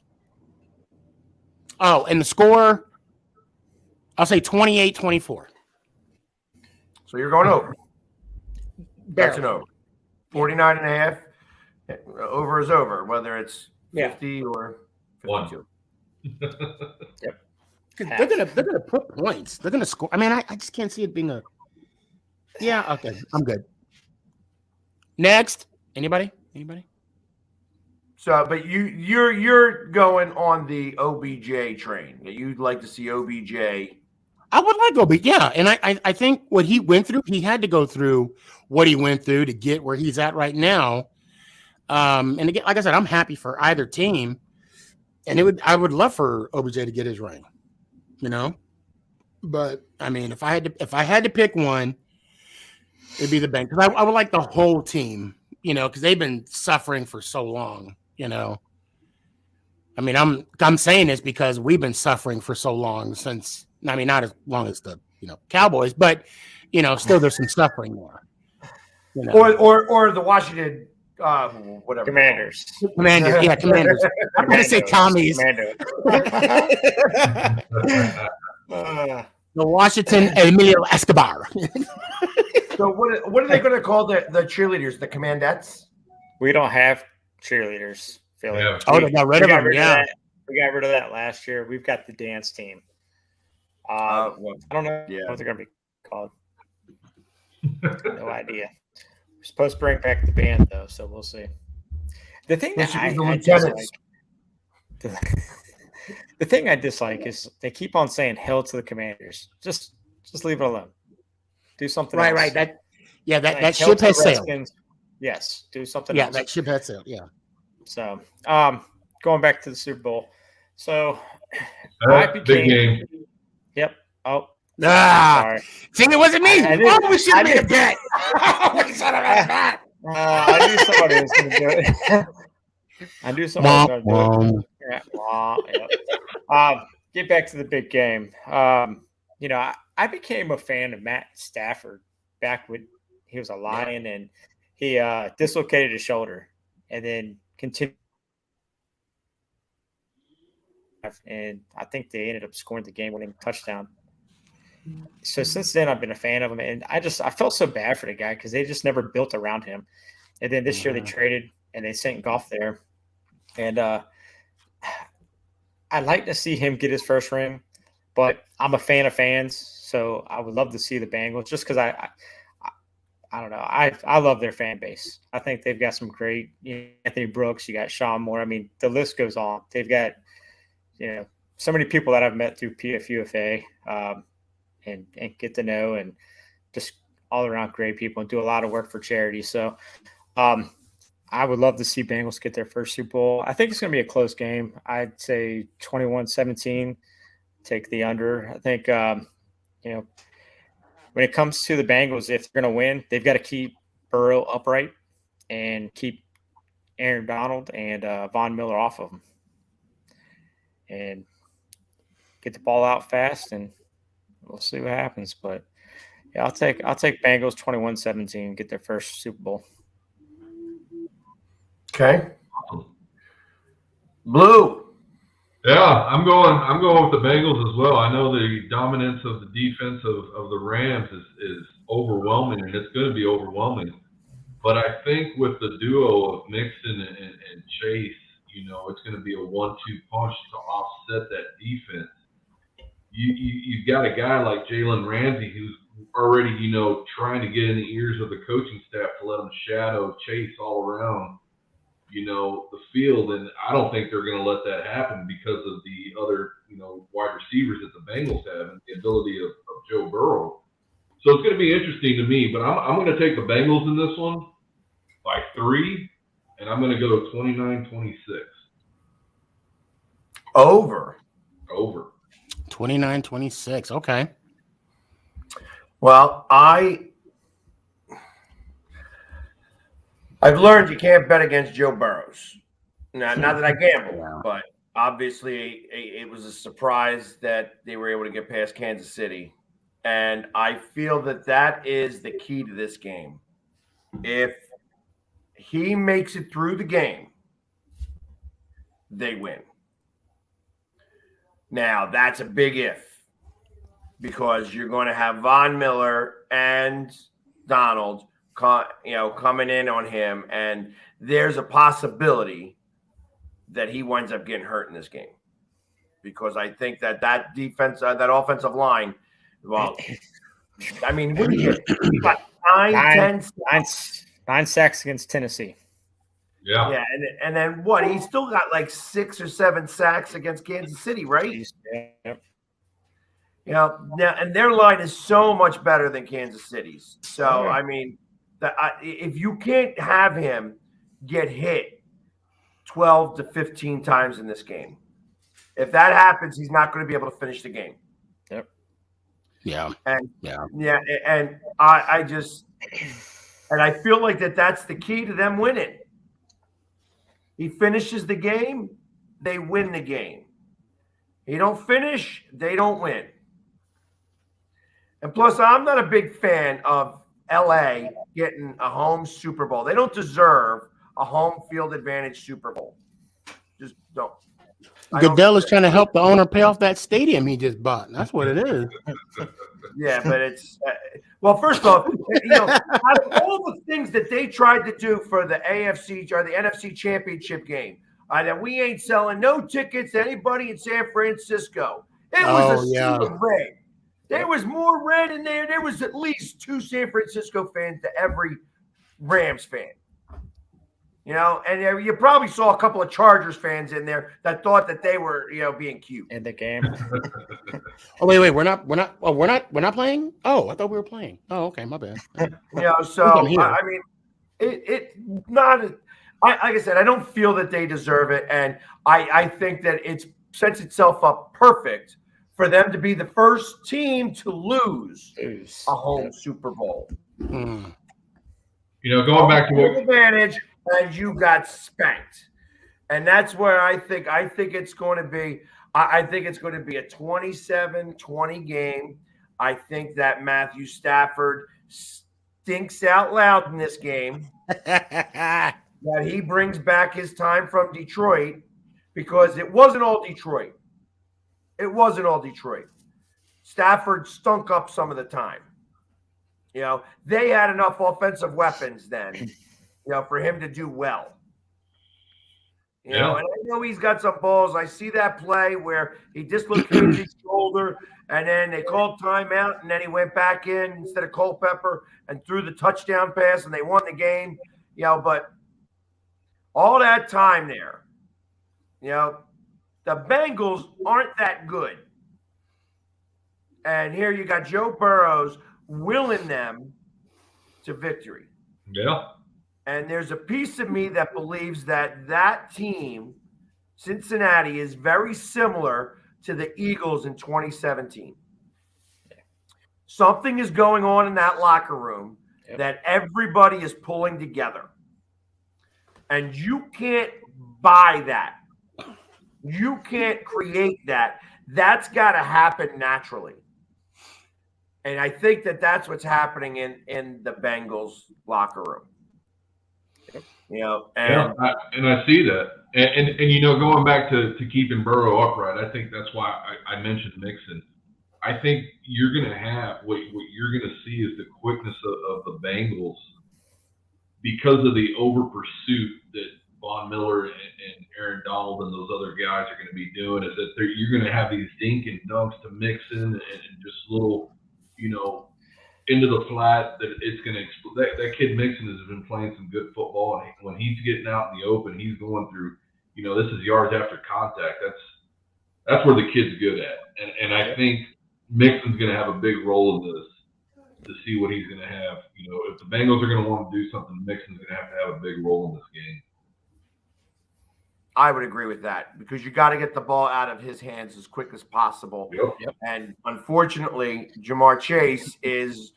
S3: Oh, and the score, I'll say 28-24.
S2: So you're going over. That's an over. 49.5. Over is over, whether it's 50 or 52.
S3: Yep. They're gonna put points. They're gonna score. I just can't see it being a. Yeah. Okay. I'm good. Next, anybody?
S2: So, but you're going on the OBJ train. You'd like to see OBJ.
S3: I would like OBJ, yeah, and I think what he went through, he had to go through what he went through to get where he's at right now. And again, like I said, I'm happy for either team, and I would love for OBJ to get his ring, But if I had to pick one, it'd be the Bengals. Because I would like the whole team, because they've been suffering for so long, I'm saying this because we've been suffering for so long since, not as long as the, Cowboys, but, still there's some suffering there.
S2: Or the Washington, whatever.
S5: Commanders.
S3: Commanders. I'm going to say Commies. The Washington Emilio Escobar.
S2: So what are they going to call the cheerleaders? The Commandettes?
S5: We don't have cheerleaders, Philly.
S4: Yeah.
S3: They got rid of them. Yeah,
S5: we got rid of that last year. We've got the dance team. I don't know what they're going to be called. No idea. We're supposed to bring back the band though, so we'll see. The thing that I dislike, the thing I dislike is they keep on saying "Hell to the Commanders." Just leave it alone. Do something else.
S3: Right. That ship has sailed.
S5: Yes, do something
S3: else.
S5: else.
S3: Yeah, that ship has sailed. Yeah.
S5: So, going back to the Super Bowl. So,
S4: big game.
S5: Yep. Oh, Sorry.
S3: See, it wasn't me. We should have made a bet.
S5: We should have made a bet. I knew somebody was going to do it. I knew somebody was going to do it. Yeah. Get back to the big game. I became a fan of Matt Stafford back when he was a Lion, and he dislocated his shoulder and then continued. And I think they ended up scoring the game-winning touchdown. So since then, I've been a fan of him, and I felt so bad for the guy because they just never built around him. And then this year they traded and they sent Goff there, and I'd like to see him get his first ring, but I'm a fan of fans, so I would love to see the Bengals just because I don't know. I love their fan base. I think they've got some great Anthony Brooks. You got Sean Moore. I mean, the list goes on. They've got so many people that I've met through PFUFA and get to know, and just all around great people and do a lot of work for charity. So I would love to see Bengals get their first Super Bowl. I think it's going to be a close game. I'd say 21-17, take the under. I think, when it comes to the Bengals, if they're going to win, they've got to keep Burrow upright and keep Aaron Donald and Von Miller off of him. And get the ball out fast, and we'll see what happens. But yeah, I'll take Bengals 21-17, get their first Super Bowl.
S2: Okay. Blue.
S4: Yeah, I'm going with the Bengals as well. I know the dominance of the defense of the Rams is overwhelming, and it's going to be overwhelming. But I think with the duo of Mixon and Chase, it's going to be a 1-2 punch to offset that defense. You've got a guy like Jalen Ramsey who's already, trying to get in the ears of the coaching staff to let him shadow Chase all around, the field. And I don't think they're going to let that happen because of the other, wide receivers that the Bengals have and the ability of Joe Burrow. So it's going to be interesting to me, but I'm going to take the Bengals in this one by 3, and I'm going to go 29-26.
S2: Over.
S3: 29-26. Okay.
S2: Well, I've learned you can't bet against Joe Burrows. Now, not that I gamble, but obviously it was a surprise that they were able to get past Kansas City. And I feel that is the key to this game. If he makes it through the game, they win. Now, that's a big if, because you're going to have Von Miller and Donald coming in on him, and there's a possibility that he winds up getting hurt in this game, because I think that defense, that offensive line, well, I mean, what do you get? You got
S5: 9 sacks against Tennessee.
S2: Yeah, and then what? He's still got like 6 or 7 sacks against Kansas City, right?
S5: Yeah.
S2: Now, and their line is so much better than Kansas City's. So, I mean, if you can't have him get hit 12 to 15 times in this game, if that happens, he's not going to be able to finish the game.
S5: Yep.
S3: Yeah.
S2: And I feel like that's the key to them winning. He finishes the game, they win the game. He don't finish, they don't win. And plus, I'm not a big fan of LA getting a home Super Bowl. They don't deserve a home field advantage Super Bowl. Just don't.
S3: Goodell is trying to help the owner pay off that stadium he just bought. That's what it is.
S2: Yeah, but it's well. First off, out of all the things that they tried to do for the AFC or the NFC Championship game, that we ain't selling no tickets to anybody in San Francisco. It was sea of red. There was more red in there. There was at least 2 San Francisco fans to every Rams fan. And you probably saw a couple of Chargers fans in there that thought that they were, being cute
S5: in the game.
S3: Oh wait, we're not playing. Oh, I thought we were playing. Oh, okay, my bad.
S2: So I mean, it not. Like I said, I don't feel that they deserve it, and I think that it's sets itself up perfect for them to be the first team to lose a home Super Bowl.
S3: Mm.
S4: Going back to what
S2: advantage, and you got spanked. And that's where I think it's going to be. I think it's going to be a 27-20 game. I think that Matthew Stafford stinks out loud in this game. That he brings back his time from Detroit, because it wasn't all Detroit. It wasn't all Detroit. Stafford stunk up some of the time. They had enough offensive weapons then, for him to do well. And I know he's got some balls. I see that play where he dislocated his shoulder, and then they called timeout, and then he went back in instead of Culpepper and threw the touchdown pass, and they won the game. But all that time there, the Bengals aren't that good. And here you got Joe Burrows willing them to victory.
S4: Yeah.
S2: And there's a piece of me that believes that team, Cincinnati, is very similar to the Eagles in 2017. Something is going on in that locker room that everybody is pulling together. And you can't buy that. You can't create that. That's got to happen naturally. And I think that's what's happening in the Bengals locker room.
S4: And I see that. And going back to keeping Burrow upright, I think that's why I mentioned Mixon. I think you're going to have what you're going to see is the quickness of the Bengals because of the over pursuit that Von Miller and Aaron Donald and those other guys are going to be doing. Is that you're going to have these dink and dunks to Mixon and just little, into the flat that it's going to explode. That kid Mixon has been playing some good football, and when he's getting out in the open, he's going through. This is yards after contact. That's where the kid's good at, and I think Mixon's going to have a big role in this to see what he's going to have. If the Bengals are going to want to do something, Mixon's going to have a big role in this game.
S2: I would agree with that because you got to get the ball out of his hands as quick as possible.
S4: Yep.
S2: And unfortunately, Jamar Chase is,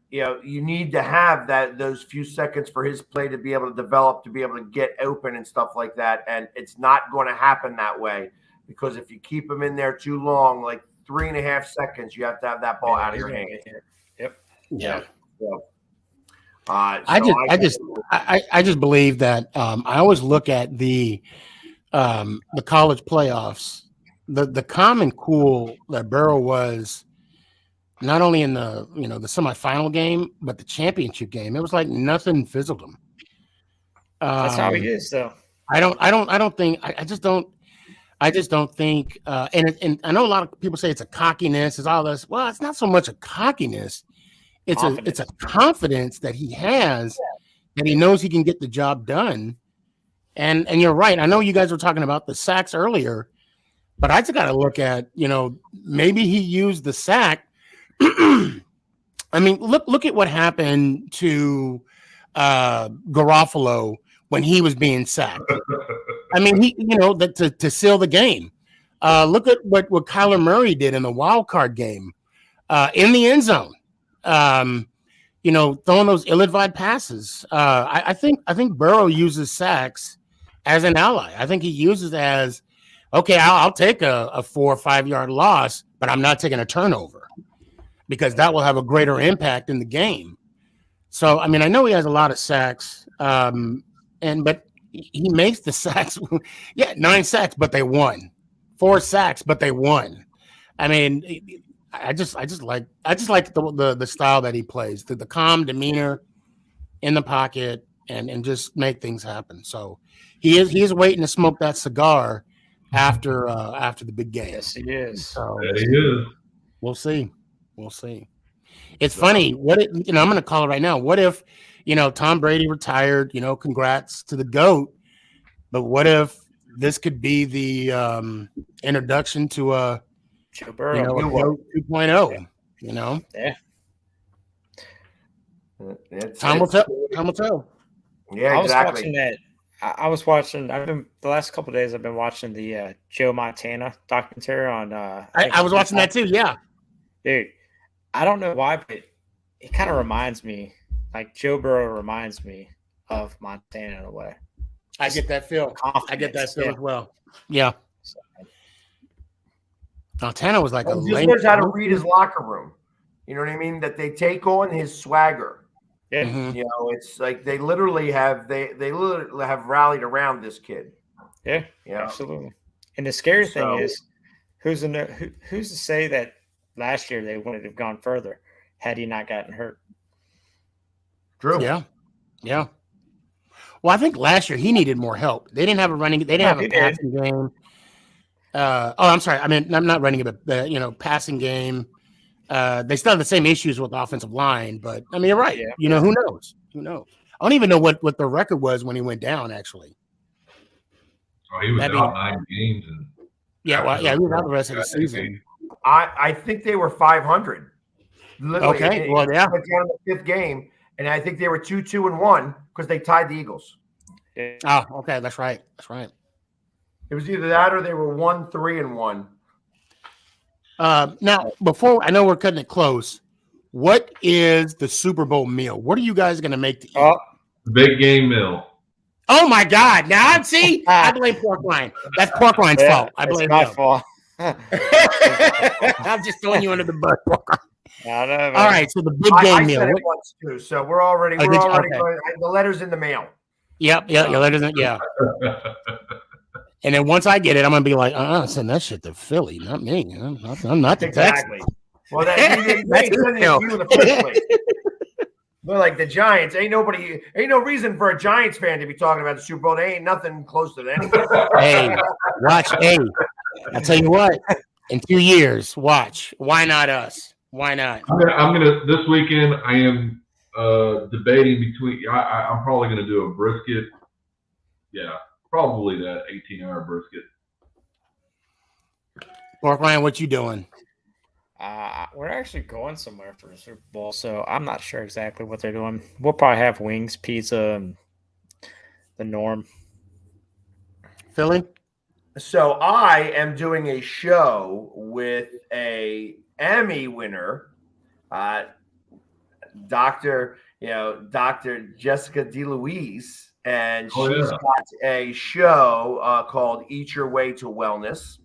S2: you need to have those few seconds for his play to be able to develop, to be able to get open and stuff like that. And it's not going to happen that way because if you keep him in there too long, like 3.5 seconds, you have to have that ball out of your hand.
S5: Yep.
S3: Yeah.
S2: So,
S3: I just believe that I always look at the college playoffs, the common cool that Burrow was not only in the the semifinal game but the championship game. It was like nothing fizzled him.
S5: That's how he is, though.
S3: I just don't think. And I know a lot of people say it's a cockiness. It's all this. Well, it's not so much a cockiness. It's a confidence that he has that he knows he can get the job done. And you're right. I know you guys were talking about the sacks earlier, but I just got to look at, maybe he used the sack. I mean, look at what happened to Garofalo when he was being sacked. I mean, to seal the game. Look at what Kyler Murray did in the wild card game in the end zone. Throwing those ill-advised passes. I think Burrow uses sacks as an ally. I think he uses it as, okay, I'll take a 4 or 5 yard loss, but I'm not taking a turnover because that will have a greater impact in the game. So, I mean, I know he has a lot of sacks, but he makes the sacks. 9 sacks, but they won. 4 sacks, but they won. I mean, I just like the style that he plays, the calm demeanor in the pocket and just make things happen. So he is waiting to smoke that cigar after the big game.
S5: Yes, he is.
S4: So he is.
S3: We'll see. It's funny. I'm going to call it right now. What if Tom Brady retired? Congrats to the GOAT. But what if this could be the introduction to a
S5: Joe Burrow,
S3: 2.0,
S5: Yeah.
S3: Time will tell.
S2: Yeah,
S5: I was
S2: exactly.
S5: watching that. I was watching. The last couple of days. I've been watching the Joe Montana documentary on.
S3: I was watching that too. Yeah,
S5: dude. I don't know why, but it kind of reminds me, like Joe Burrow reminds me of Montana in a way.
S3: I get that feel. I get that feel as well. Yeah. Montana was like
S2: he just knows how to read his locker room. You know what I mean? That they take on his swagger.
S5: Yeah.
S3: Mm-hmm.
S2: You know, it's like they literally have rallied around this kid.
S5: Yeah, absolutely. And the scary thing is, who's to say that last year they wouldn't have gone further had he not gotten hurt?
S2: True.
S3: Yeah. Yeah. Well, I think last year he needed more help. They didn't have a running. They didn't have a passing game. I'm sorry. I mean, I'm not running it, but passing game. They still have the same issues with the offensive line, but I mean, you're right.
S5: Yeah.
S3: Who knows? Who knows? I don't even know what the record was when he went down. Actually,
S4: he was out 9 games, and
S3: he was out the rest of the season.
S2: I think they were 500. Literally,
S3: okay, well, yeah,
S2: went down the 5th game, and I think they were 2-2-1 because they tied the Eagles.
S3: Oh, okay, that's right. That's right.
S2: It was either that or they were 1-3-1.
S3: Now, before I know we're cutting it close, what is the Super Bowl meal? What are you guys going to make to eat?
S4: Big game meal.
S3: Oh my God! Now see, I blame Pork Rind. That's Pork Rind's fault. I blame
S5: my
S3: him.
S5: fault.
S3: I'm just throwing you under the bus.
S5: I know, man.
S3: All right, so the big game
S2: I
S3: meal.
S2: said it once too, so we're already going. The letter's in the mail.
S3: Yep, your letters in. Yeah. And then once I get it, I'm gonna be like, send that shit to Philly, not me. I'm not the
S2: exactly.
S3: Texans.
S2: Well, they ain't sending it to you in the first place. They're like the Giants. Ain't no reason for a Giants fan to be talking about the Super Bowl. They ain't nothing close to that.
S3: Hey, watch. Hey, I'll tell you what. In 2 years, watch. Why not us? Why not?
S4: I'm gonna this weekend. I am debating between. I'm probably gonna do a brisket. Yeah. Probably that 18-hour brisket.
S3: Mark Ryan, what you doing?
S5: We're actually going somewhere for the Super Bowl, so I'm not sure exactly what they're doing. We'll probably have wings, pizza, and the norm.
S3: Philly?
S2: So I am doing a show with a Emmy winner, Dr. Jessica DeLuise. And she's got a show called Eat Your Way to Wellness.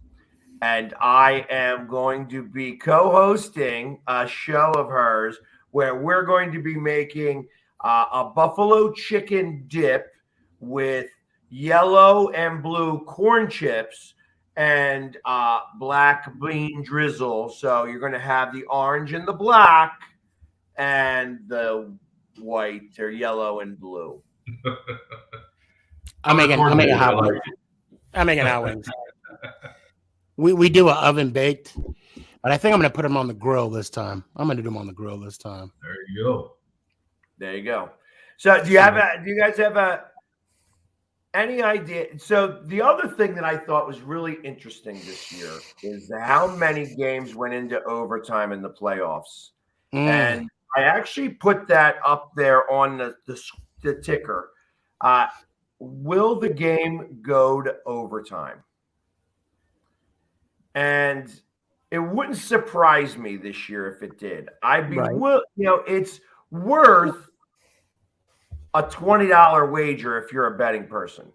S2: And I am going to be co-hosting a show of hers where we're going to be making a buffalo chicken dip with yellow and blue corn chips and black bean drizzle. So you're going to have the orange and the black and the white or yellow and blue.
S3: I'm making hot wings. I'm making hot wings. We do an oven baked, but I think I'm going to put them on the grill this time. I'm going to do them on the grill this time.
S4: There you go.
S2: There you go. So do you guys have any idea? So the other thing that I thought was really interesting this year is how many games went into overtime in the playoffs. And I actually put that up there on the ticker. Will the game go to overtime? And it wouldn't surprise me this year if it did. I'd be it's worth a $20 wager if you're a betting person.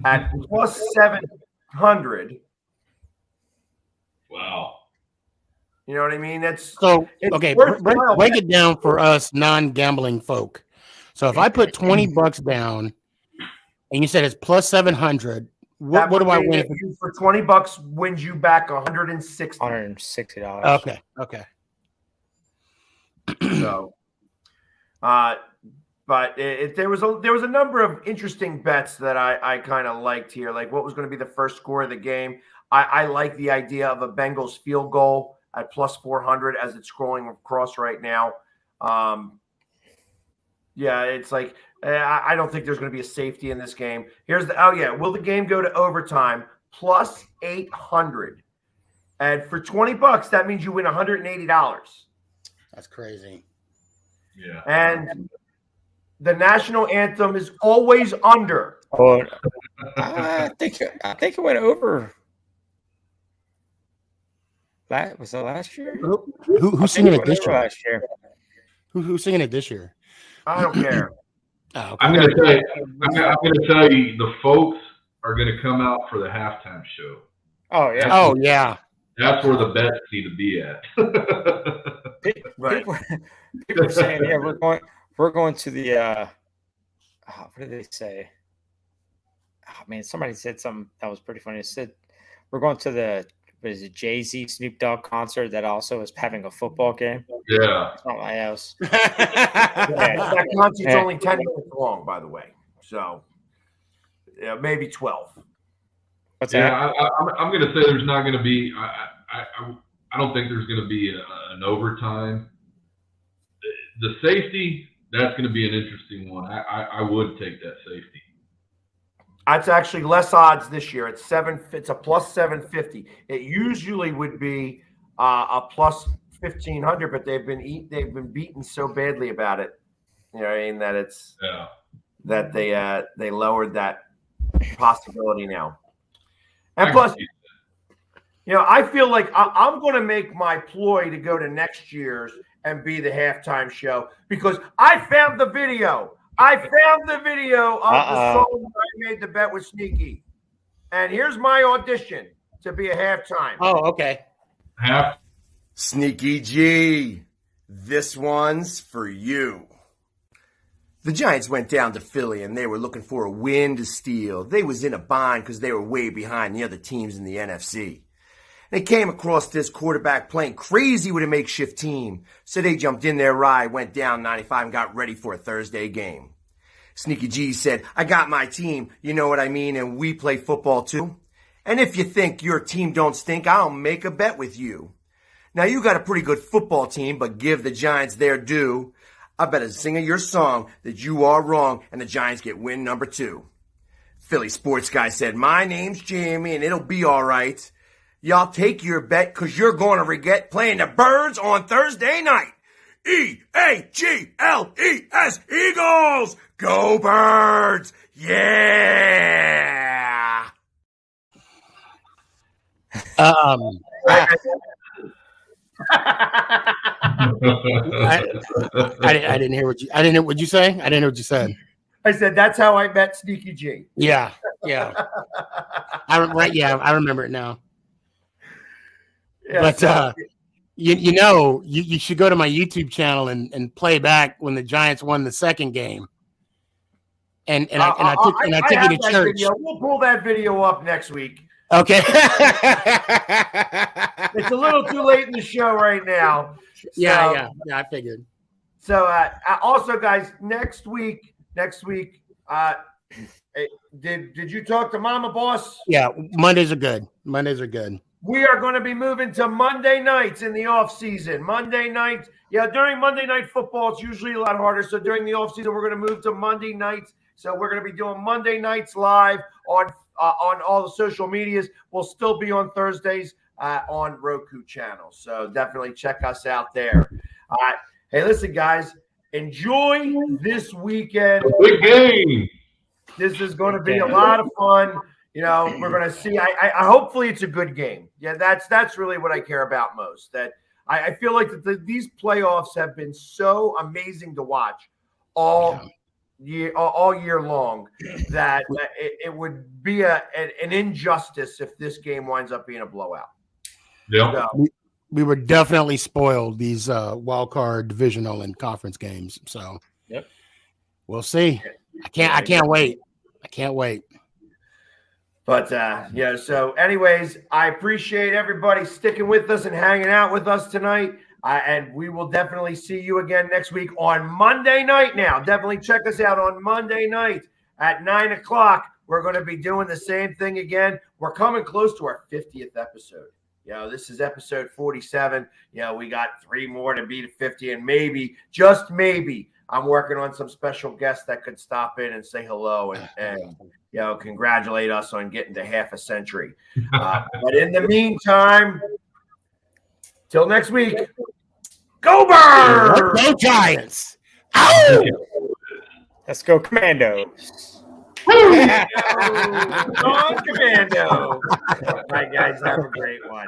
S2: At plus 700.
S4: Wow.
S2: You know what I mean? That's
S3: so okay. Break it down for us non-gambling folk. So if I put $20 down, and you said it's plus 700, what do I win?
S2: For $20 wins you back $160.
S5: $160.
S3: Okay.
S2: So, but there was a number of interesting bets that I kind of liked here, like what was going to be the first score of the game. I like the idea of a Bengals field goal at plus 400 as it's scrolling across right now. It's like I don't think there's going to be a safety in this game. Here's will the game go to overtime? Plus 800, and for $20, that means you win $180.
S3: That's crazy.
S4: Yeah,
S2: and the national anthem is always under.
S5: Oh, I think it went over. Was that last year?
S3: Who's singing it this year?
S5: Last year.
S3: Who's singing it this year?
S2: I don't care.
S3: Oh, okay.
S4: I'm going to tell you, the folks are going to come out for the halftime show.
S5: Oh yeah.
S3: Yeah.
S4: That's where the bets need to be at.
S2: Right.
S5: People are saying, yeah, we're going to the what did they say? Oh man, somebody said something that was pretty funny. It said we're going to the Jay-Z Snoop Dogg concert that also is having a football game.
S4: Yeah.
S5: It's not my house.
S2: That concert's only 10 minutes long, by the way. So maybe 12.
S5: What's that?
S4: I'm going to say there's not going to be. I don't think there's going to be an overtime. The safety, that's going to be an interesting one. I would take that safety.
S2: It's actually less odds this year. It's a plus 750. It usually would be a plus 1500, but they've been beaten so badly about it. You know what I mean? That it's that they lowered that possibility now. And plus, I feel like I'm going to make my ploy to go to next year's and be the halftime show because I found the video. I found the video of the song that I made the bet with Sneaky. And here's my audition to be a halftime.
S3: Oh, okay.
S6: Sneaky G, this one's for you. The Giants went down to Philly and they were looking for a win to steal. They was in a bind because they were way behind the other teams in the NFC. They came across this quarterback playing crazy with a makeshift team, so they jumped in their ride, went down 95, and got ready for a Thursday game. Sneaky G said, I got my team, you know what I mean, and we play football too. And if you think your team don't stink, I'll make a bet with you. Now, you got a pretty good football team, but give the Giants their due. I bet a sing of your song that you are wrong, and the Giants get win number 2. Philly sports guy said, my name's Jamie, and it'll be all right. Y'all take your bet because you're going to regret playing the Birds on Thursday night. E-A-G-L-E-S, Eagles! Go Birds! Yeah!
S3: I didn't hear what you. I didn't know what you say. I didn't know what you said.
S2: I said that's how I met Sneaky G.
S3: Yeah. I remember it now.
S2: Yeah,
S3: but you should go to my YouTube channel and play back when the Giants won the second game. And I took you to church.
S2: Video. We'll pull that video up next week.
S3: Okay.
S2: It's a little too late in the show right now. So,
S3: yeah, I figured.
S2: So also, guys, next week, did you talk to Mama Boss?
S3: Yeah, Mondays are good.
S2: We are going to be moving to Monday nights in the off season. Monday nights, during Monday night football, it's usually a lot harder. So during the off season, we're going to move to Monday nights. So we're going to be doing Monday nights live on all the social medias. We'll still be on Thursdays on Roku channel. So definitely check us out there. All right. Hey, listen, guys, enjoy this weekend.
S4: Big game.
S2: This is going to be a lot of fun. We're going to see. I hopefully it's a good game. Yeah, that's really what I care about most. That I feel like these playoffs have been so amazing to watch all year long that it would be an injustice if this game winds up being a blowout.
S4: Yeah,
S3: we were definitely spoiled these wild card, divisional, and conference games. So we'll see. I can't wait. But
S2: so anyways, I appreciate everybody sticking with us and hanging out with us tonight. And we will definitely see you again next week on Monday night now. Definitely check us out on Monday night at 9:00. We're going to be doing the same thing again. We're coming close to our 50th episode. This is episode 47. We got 3 more to be to 50. And maybe, just maybe, I'm working on some special guests that could stop in and say hello and congratulate us on getting to half a century. But in the meantime, till next week, go Birds!
S3: Go Giants! Ow!
S5: Let's go Commandos.
S2: On Commando. All right, guys, have a great one.